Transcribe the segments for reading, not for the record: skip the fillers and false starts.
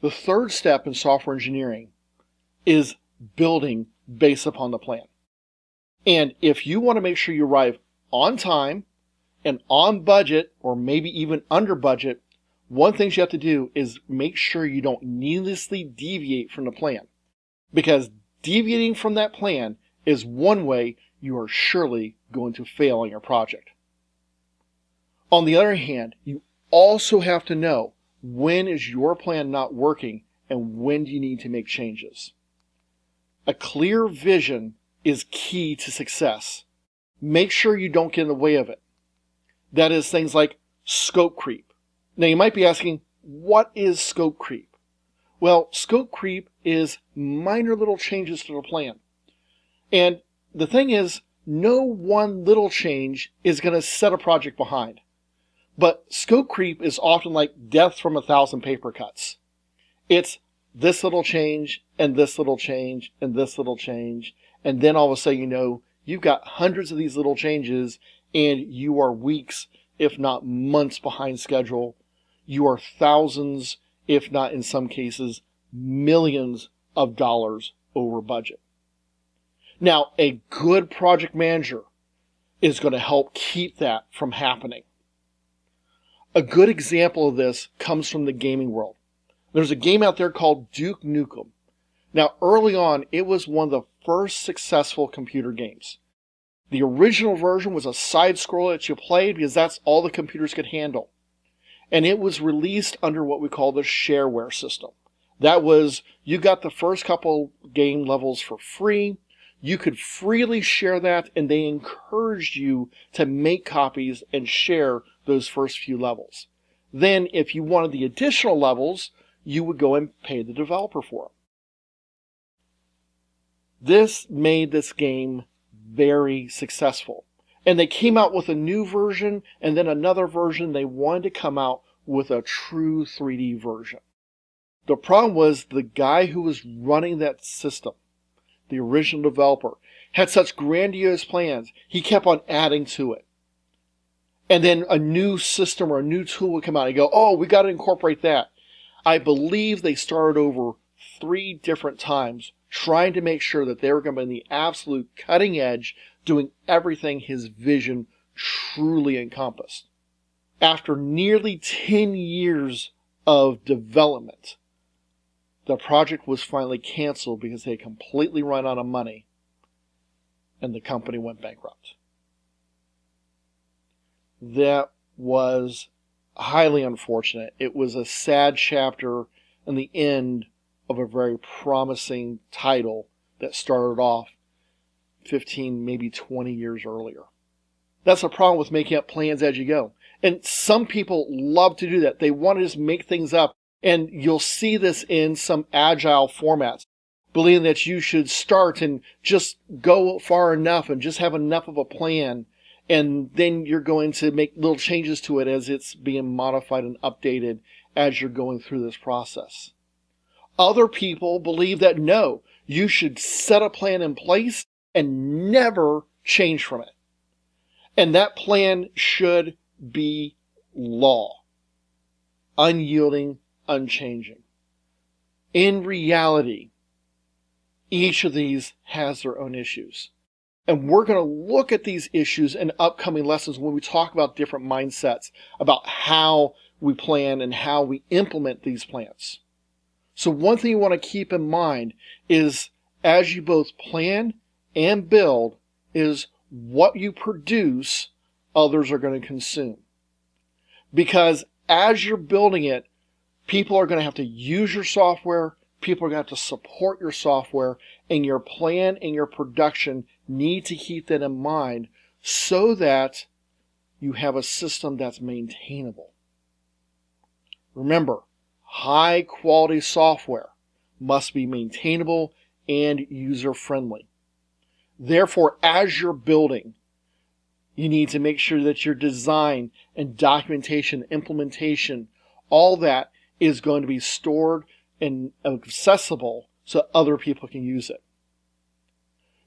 The third step in software engineering is building based upon the plan. And if you want to make sure you arrive on time and on budget, or maybe even under budget, one thing you have to do is make sure you don't needlessly deviate from the plan. Because deviating from that plan is one way you are surely going to fail on your project. On the other hand, you also have to know when is your plan not working and when do you need to make changes. A clear vision is key to success. Make sure you don't get in the way of it. That is things like scope creep. Now you might be asking, what is scope creep? Well, scope creep is minor little changes to the plan. And the thing is, no one little change is going to set a project behind. But scope creep is often like death from 1,000 paper cuts. It's this little change, and this little change, and this little change, and then all of a sudden you've got hundreds of these little changes, and you are weeks, if not months behind schedule. You are thousands, if not in some cases, millions of dollars over budget. Now, a good project manager is going to help keep that from happening. A good example of this comes from the gaming world. There's a game out there called Duke Nukem. Now, early on, it was one of the first successful computer games. The original version was a side scroller that you played because that's all the computers could handle. And it was released under what we call the shareware system. That was, you got the first couple game levels for free. You could freely share that, and they encouraged you to make copies and share those first few levels. Then, if you wanted the additional levels, you would go and pay the developer for them. This made this game very successful. And they came out with a new version, and then another version. They wanted to come out with a true 3D version. The problem was the guy who was running that system, the original developer, had such grandiose plans, he kept on adding to it. And then a new system or a new tool would come out and go, oh, we got to incorporate that. I believe they started over 3 different times trying to make sure that they were going to be on the absolute cutting edge, doing everything his vision truly encompassed. After nearly 10 years of development, the project was finally canceled because they had completely run out of money and the company went bankrupt. That was highly unfortunate. It was a sad chapter and the end of a very promising title that started off 15, maybe 20 years earlier. That's a problem with making up plans as you go. And some people love to do that. They want to just make things up. And you'll see this in some agile formats, believing that you should start and just go far enough and just have enough of a plan. And then you're going to make little changes to it as it's being modified and updated as you're going through this process. Other people believe that no, you should set a plan in place and never change from it. And that plan should be law, unyielding, unchanging. In reality, each of these has their own issues. And we're going to look at these issues in upcoming lessons when we talk about different mindsets, about how we plan and how we implement these plans. So one thing you want to keep in mind is as you both plan and build is what you produce, others are going to consume. Because as you're building it, people are going to have to use your software, people are going to have to support your software, and your plan and your production need to keep that in mind so that you have a system that's maintainable. Remember, high quality software must be maintainable and user-friendly. Therefore, as you're building, you need to make sure that your design and documentation, implementation, all that is going to be stored and accessible so other people can use it.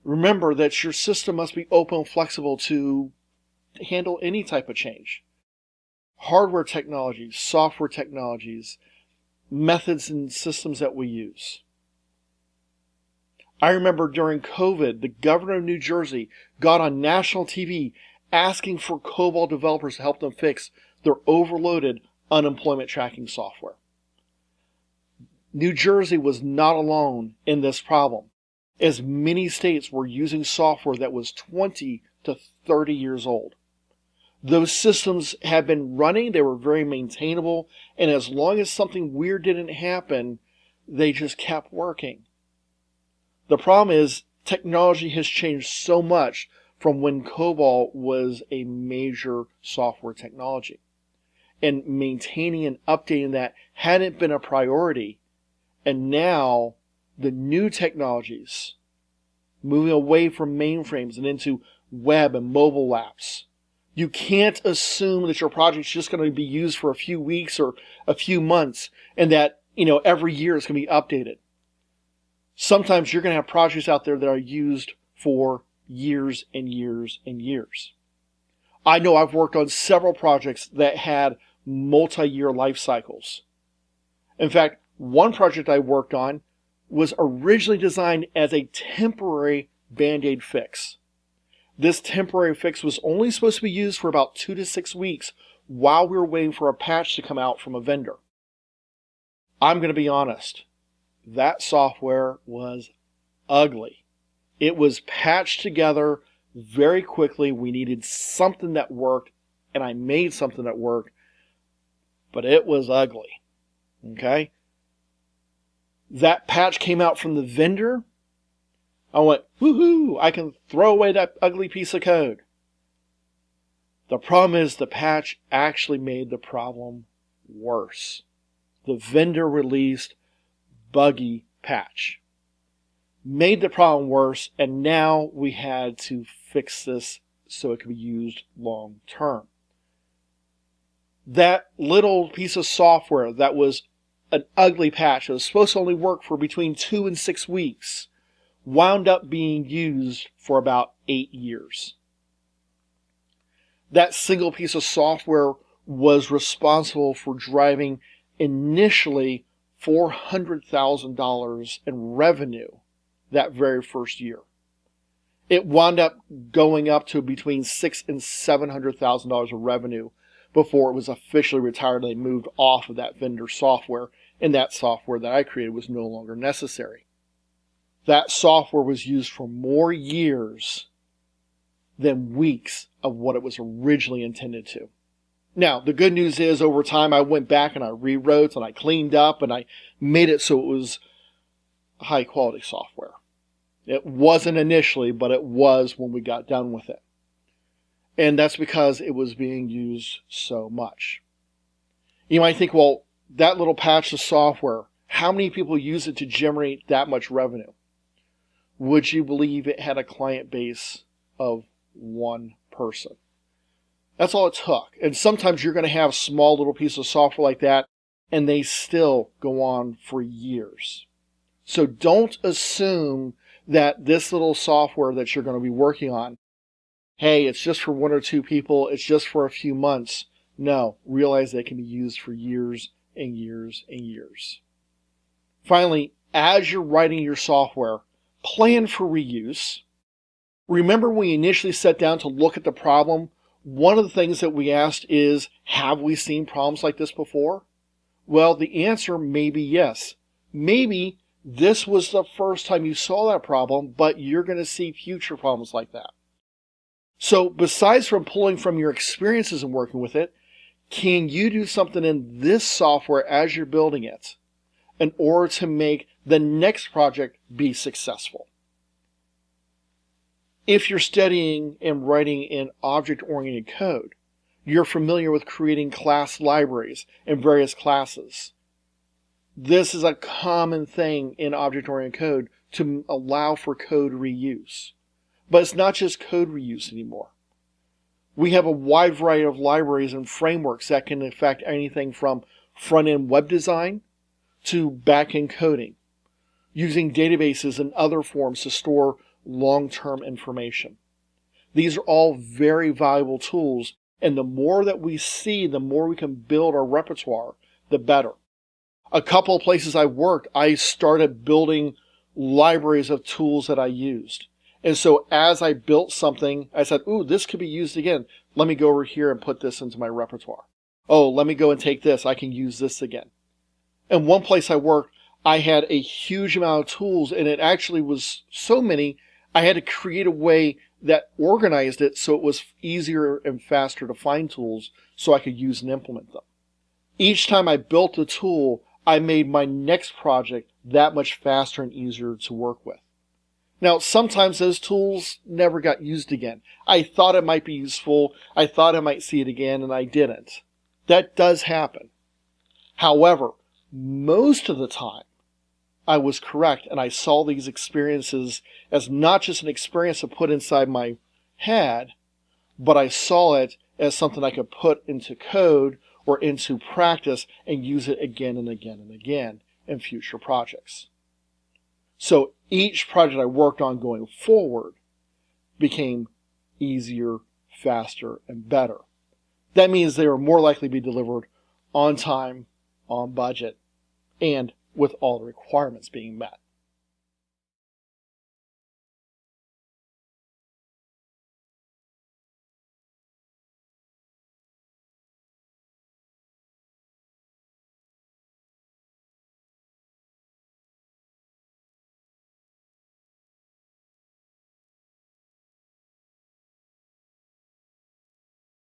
Remember that your system must be open and flexible to handle any type of change. Hardware technologies, software technologies, methods and systems that we use. I remember during COVID, the governor of New Jersey got on national TV asking for COBOL developers to help them fix their overloaded unemployment tracking software. New Jersey was not alone in this problem, as many states were using software that was 20 to 30 years old. Those systems had been running, they were very maintainable, and as long as something weird didn't happen, they just kept working. The problem is, technology has changed so much from when COBOL was a major software technology. And maintaining and updating that hadn't been a priority. And now, the new technologies, moving away from mainframes and into web and mobile apps. You can't assume that your project's just going to be used for a few weeks or a few months and that, every year it's going to be updated. Sometimes you're going to have projects out there that are used for years and years and years. I know I've worked on several projects that had multi-year life cycles. In fact, one project I worked on was originally designed as a temporary Band-Aid fix. This temporary fix was only supposed to be used for about 2 to 6 weeks while we were waiting for a patch to come out from a vendor. I'm going to be honest, that software was ugly. It was patched together very quickly. We needed something that worked, and I made something that worked, but it was ugly. Okay? That patch came out from the vendor. I went, woohoo, I can throw away that ugly piece of code. The problem is the patch actually made the problem worse. The vendor released buggy patch. Made the problem worse, and now we had to fix this so it could be used long term. That little piece of software that was an ugly patch that was supposed to only work for between 2 and 6 weeks wound up being used for about 8 years. That single piece of software was responsible for driving initially $400,000 in revenue that very first year. It wound up going up to between $600,000 and $700,000 of revenue before it was officially retired and they moved off of that vendor software, and that software that I created was no longer necessary. That software was used for more years than weeks of what it was originally intended to. Now, the good news is over time I went back and I rewrote and I cleaned up and I made it so it was high quality software. It wasn't initially, but it was when we got done with it. And that's because it was being used so much. You might think, well, that little patch of software, how many people use it to generate that much revenue? Would you believe it had a client base of one person? That's all it took. And sometimes you're going to have small little pieces of software like that, and they still go on for years. So don't assume that this little software that you're going to be working on, hey, it's just for 1 or 2 people, it's just for a few months. No, realize that it can be used for years and years and years. Finally, as you're writing your software, plan for reuse. Remember when we initially sat down to look at the problem, one of the things that we asked is, have we seen problems like this before? Well, the answer may be yes. Maybe this was the first time you saw that problem, but you're going to see future problems like that. So besides from pulling from your experiences and working with it, can you do something in this software as you're building it in order to make the next project be successful? If you're studying and writing in object-oriented code, you're familiar with creating class libraries and various classes. This is a common thing in object-oriented code to allow for code reuse. But it's not just code reuse anymore. We have a wide variety of libraries and frameworks that can affect anything from front-end web design to back-end coding, using databases and other forms to store long-term information. These are all very valuable tools, and the more that we see, the more we can build our repertoire, the better. A couple of places I worked, I started building libraries of tools that I used. And so as I built something, I said, ooh, this could be used again. Let me go over here and put this into my repertoire. Oh, let me go and take this. I can use this again. And one place I worked, I had a huge amount of tools, and it actually was so many, I had to create a way that organized it so it was easier and faster to find tools so I could use and implement them. Each time I built a tool, I made my next project that much faster and easier to work with. Now, sometimes those tools never got used again. I thought it might be useful, I thought I might see it again, and I didn't. That does happen. However, most of the time, I was correct, and I saw these experiences as not just an experience to put inside my head, but I saw it as something I could put into code or into practice and use it again and again and again in future projects. So each project I worked on going forward became easier, faster, and better. That means they were more likely to be delivered on time, on budget, and with all the requirements being met.